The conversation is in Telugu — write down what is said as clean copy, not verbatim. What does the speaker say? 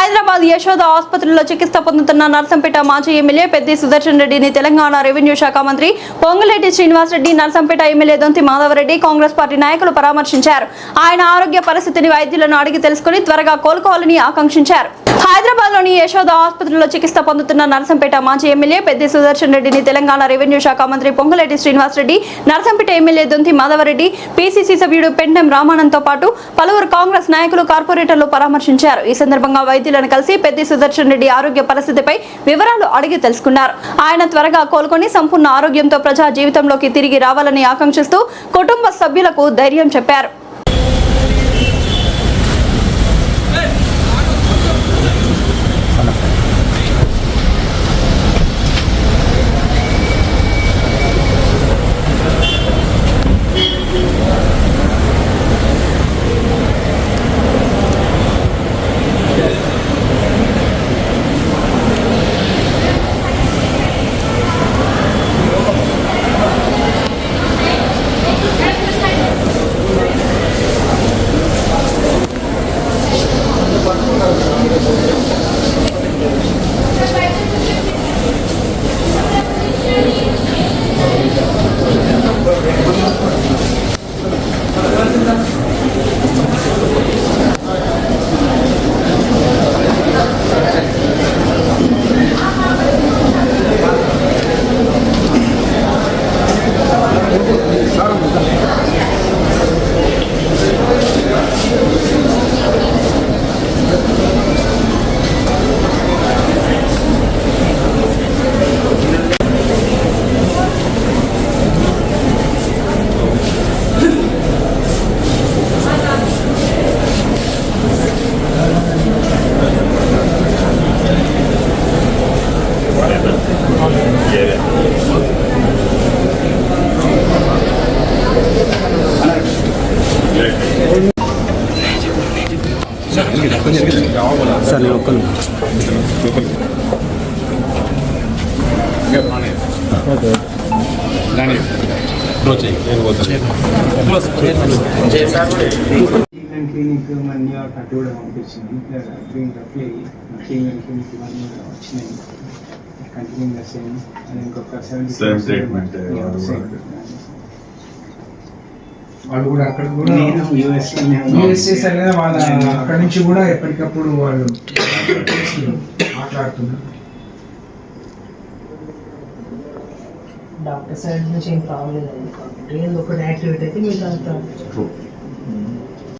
హైదరాబాద్ యశోద ఆసుపత్రిలో చికిత్స పొందుతున్న నర్సంపేట మాజీ ఎమ్మెల్యే పెద్ది సుదర్శన్ రెడ్డిని తెలంగాణ రెవెన్యూ శాఖ మంత్రి పొంగులేటి శ్రీనివాస్ రెడ్డి, నర్సంపేట ఎమ్మెల్యే దొంతి మాధవరెడ్డి, కాంగ్రెస్ పార్టీ నాయకులు పరామర్శించారు. ఆయన ఆరోగ్య పరిస్థితిని వైద్యులను అడిగి తెలుసుకుని త్వరగా కోలుకోవాలని ఆకాంక్షించారు. హైదరాబాద్ లోని యశోద ఆసుపత్రిలో చికిత్స పొందుతున్న నర్సంపేట మాజీ ఎమ్మెల్యే పెద్ది సుదర్శన్ రెడ్డిని తెలంగాణ రెవెన్యూ శాఖ మంత్రి పొంగులేటి శ్రీనివాస్ రెడ్డి, నర్సంపేట ఎమ్మెల్యే దొంతి మాధవరెడ్డి, పీసీసీ సభ్యుడు పెండెం రామానంద్ తో పాటు పలువురు కాంగ్రెస్ నాయకులు, కార్పొరేటర్లు పరామర్శించారు. ఈ సందర్భంగా వైద్యులను కలిసి పెద్ది సుదర్శన్ రెడ్డి ఆరోగ్య పరిస్థితిపై వివరాలు అడిగి తెలుసుకున్నారు. ఆయన త్వరగా కోలుకొని సంపూర్ణ ఆరోగ్యంతో ప్రజా జీవితంలోకి తిరిగి రావాలని ఆకాంక్షిస్తూ కుటుంబ సభ్యులకు ధైర్యం చెప్పారు. వాళ్ళు కూడా అక్కడ కూడా వాళ్ళ అక్కడి నుంచి కూడా ఎప్పటికప్పుడు వాళ్ళు మాట్లాడుతున్నారు. డాక్టర్ సైడ్ నుంచి ఏం ప్రాబ్లం లేదు, ఒకటి యాక్టివేట్ అయితే మీకు అంతా